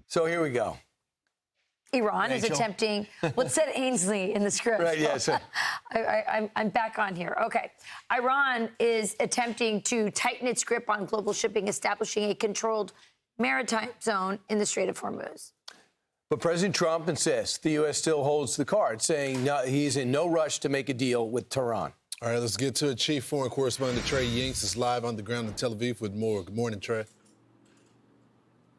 So here we go. Iran is attempting, what said Ainsley in the script? Right, yes. I'm back on here. Okay. Iran is attempting to tighten its grip on global shipping, establishing a controlled maritime zone in the Strait of Hormuz. But President Trump insists the U.S. still holds the card, saying he's in no rush to make a deal with Tehran. All right, let's get to it. Chief Foreign Correspondent Trey Yingst is live on the ground in Tel Aviv with more. Good morning, Trey.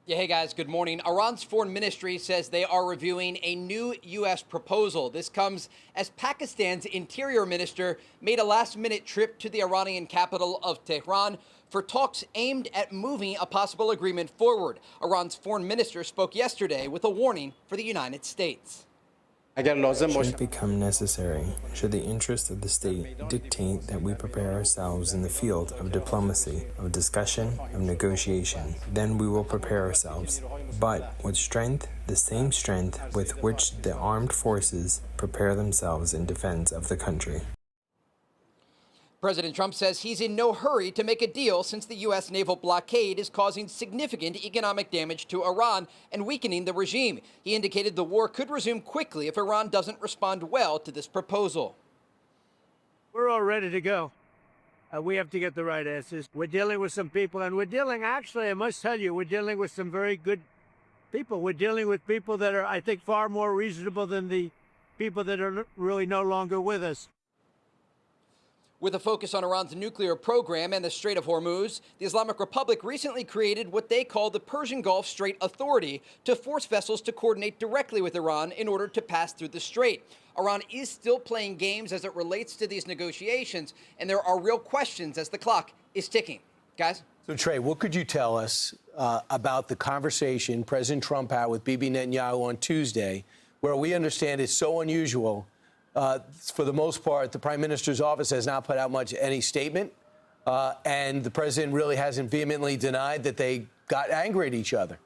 Yeah, hey guys, good morning. Iran's foreign ministry says they are reviewing a new U.S. proposal. This comes as Pakistan's interior minister made a last-minute trip to the Iranian capital of Tehran for talks aimed at moving a possible agreement forward. Iran's foreign minister spoke yesterday with a warning for the United States. Should it become necessary, should the interests of the state dictate that we prepare ourselves in the field of diplomacy, of discussion, of negotiation, then we will prepare ourselves. But with strength, the same strength with which the armed forces prepare themselves in defense of the country. President Trump says he's in no hurry to make a deal since the U.S. naval blockade is causing significant economic damage to Iran and weakening the regime. He indicated the war could resume quickly if Iran doesn't respond well to this proposal. We're all ready to go. We have to get the right answers. We're dealing with some people, and we're dealing, actually, I must tell you, we're dealing with some very good people. We're dealing with people that are, I think, far more reasonable than the people that are really no longer with us. With a focus on Iran's nuclear program and the Strait of Hormuz, the Islamic Republic recently created what they call the Persian Gulf Strait Authority to force vessels to coordinate directly with Iran in order to pass through the strait. Iran is still playing games as it relates to these negotiations, and there are real questions as the clock is ticking. Guys? So, Trey, what could you tell us about the conversation President Trump had with Bibi Netanyahu on Tuesday, where we understand it's so unusual? For the most part, the Prime Minister's office has not put out any statement, and the president really hasn't vehemently denied that they got angry at each other.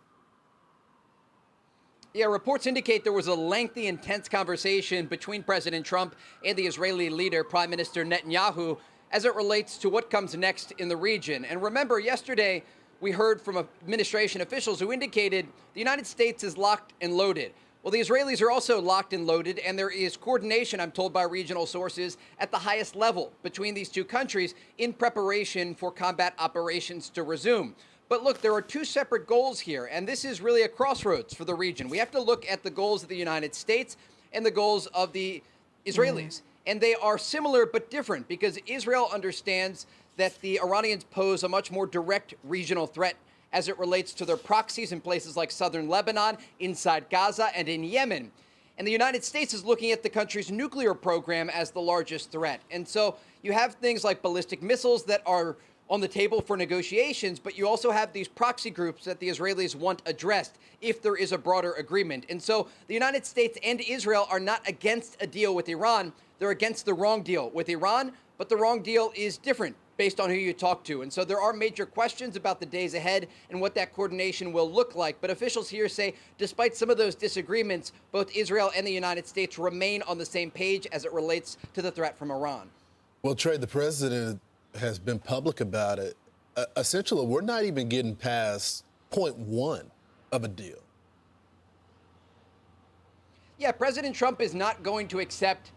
Yeah, reports indicate there was a lengthy, intense conversation between President Trump and the Israeli leader, Prime Minister Netanyahu, as it relates to what comes next in the region. And remember, yesterday, we heard from administration officials who indicated the United States is locked and loaded. Well, the Israelis are also locked and loaded, and there is coordination, I'm told by regional sources, at the highest level between these two countries in preparation for combat operations to resume. But look, there are two separate goals here, and this is really a crossroads for the region. We have to look at the goals of the United States and the goals of the Israelis. And they are similar but different because Israel understands that the Iranians pose a much more direct regional threat as it relates to their proxies in places like southern Lebanon, inside Gaza, and in Yemen. And the United States is looking at the country's nuclear program as the largest threat. And so you have things like ballistic missiles that are on the table for negotiations, but you also have these proxy groups that the Israelis want addressed if there is a broader agreement. And so the United States and Israel are not against a deal with Iran. They're against the wrong deal with Iran, but the wrong deal is different based on who you talk to. And so there are major questions about the days ahead and what that coordination will look like. But officials here say, despite some of those disagreements, both Israel and the United States remain on the same page as it relates to the threat from Iran. Well, Trey, the president has been public about it. Essentially, we're not even getting past point one of a deal. Yeah, President Trump is not going to accept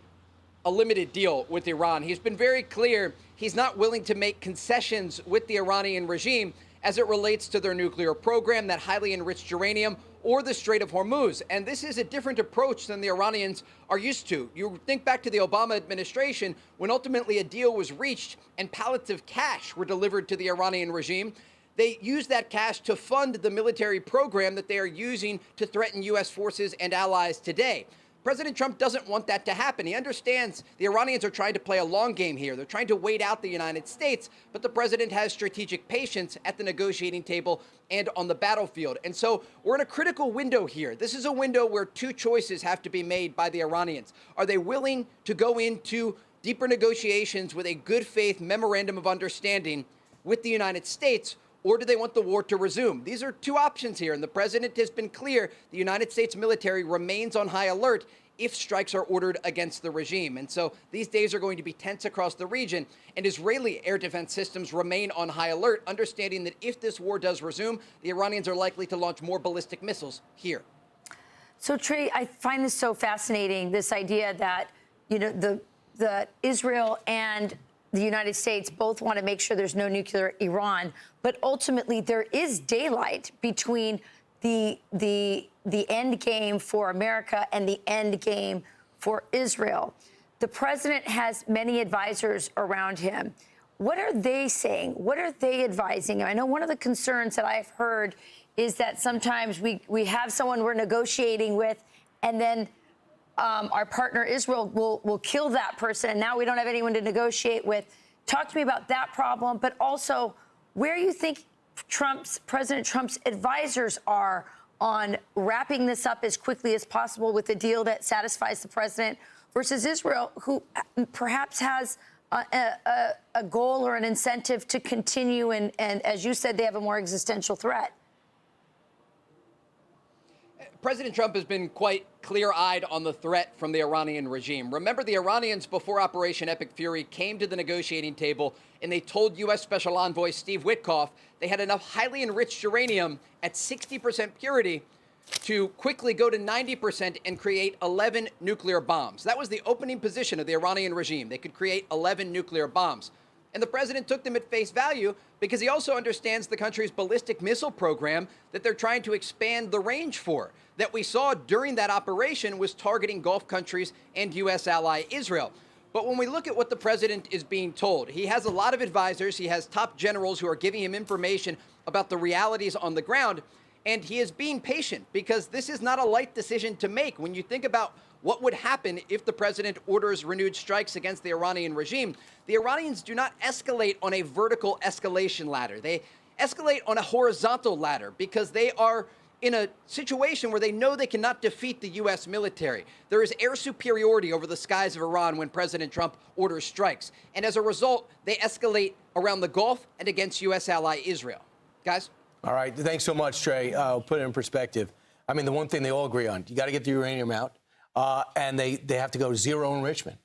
a limited deal with Iran. He's been very clear he's not willing to make concessions with the Iranian regime as it relates to their nuclear program, that highly enriched uranium, or the Strait of Hormuz. And this is a different approach than the Iranians are used to. You think back to the Obama administration when ultimately a deal was reached and pallets of cash were delivered to the Iranian regime. They used that cash to fund the military program that they are using to threaten U.S. forces and allies today. President Trump doesn't want that to happen. He understands the Iranians are trying to play a long game here. They're trying to wait out the United States, but the president has strategic patience at the negotiating table and on the battlefield. And so we're in a critical window here. This is a window where two choices have to be made by the Iranians. Are they willing to go into deeper negotiations with a good faith memorandum of understanding with the United States, or do they want the war to resume? These are two options here, and the president has been clear the United States military remains on high alert if strikes are ordered against the regime. And so these days are going to be tense across the region, and Israeli air defense systems remain on high alert, understanding that if this war does resume, the Iranians are likely to launch more ballistic missiles here. So, Trey, I find this so fascinating, this idea that, you know, the Israel and the United States both want to make sure there's no nuclear Iran, but ultimately there is daylight between the end game for America and the end game for Israel. The president has many advisors around him. What are they saying? What are they advising? I know one of the concerns that I've heard is that sometimes we have someone we're negotiating with, and then our partner Israel will kill that person, and now we don't have anyone to negotiate with. Talk to me about that problem, but also where you think President Trump's advisors are on wrapping this up as quickly as possible with a deal that satisfies the president versus Israel, who perhaps has a goal or an incentive to continue, and as you said, they have a more existential threat. President Trump has been quite clear-eyed on the threat from the Iranian regime. Remember, the Iranians, before Operation Epic Fury, came to the negotiating table and they told U.S. Special Envoy Steve Witkoff they had enough highly enriched uranium at 60% purity to quickly go to 90% and create 11 nuclear bombs. That was the opening position of the Iranian regime. They could create 11 nuclear bombs. And the president took them at face value because he also understands the country's ballistic missile program that they're trying to expand the range for, that we saw during that operation was targeting Gulf countries and U.S. ally Israel. But when we look at what the president is being told, he has a lot of advisors. He has top generals who are giving him information about the realities on the ground. And he is being patient because this is not a light decision to make. When you think about what would happen if the president orders renewed strikes against the Iranian regime, the Iranians do not escalate on a vertical escalation ladder. They escalate on a horizontal ladder because they are in a situation where they know they cannot defeat the U.S. military. There is air superiority over the skies of Iran when President Trump orders strikes. And as a result, they escalate around the Gulf and against U.S. ally Israel. Guys? All right. Thanks so much, Trey. I'll put it in perspective. I mean, the one thing they all agree on, you got to get the uranium out, and they have to go to zero enrichment.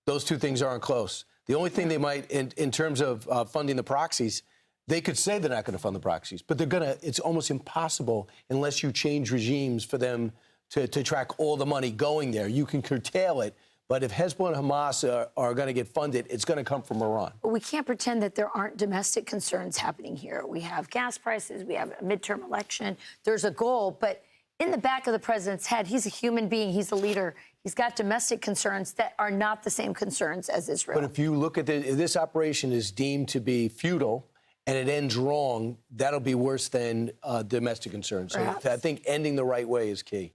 Those two things aren't close. The only thing they might, in terms of funding the proxies, they could say they're not going to fund the proxies, but they're going to. It's almost impossible unless you change regimes for them to track all the money going there. You can curtail it, but if Hezbollah and Hamas are going to get funded, it's going to come from Iran. But we can't pretend that there aren't domestic concerns happening here. We have gas prices, we have a midterm election, there's a goal, but in the back of the president's head, he's a human being, he's a leader. He's got domestic concerns that are not the same concerns as Israel. But if you look at if this operation is deemed to be futile and it ends wrong, that'll be worse than domestic concerns. So I think ending the right way is key.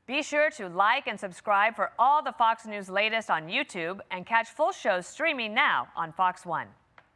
Be sure to like and subscribe for all the Fox News latest on YouTube and catch full shows streaming now on Fox One.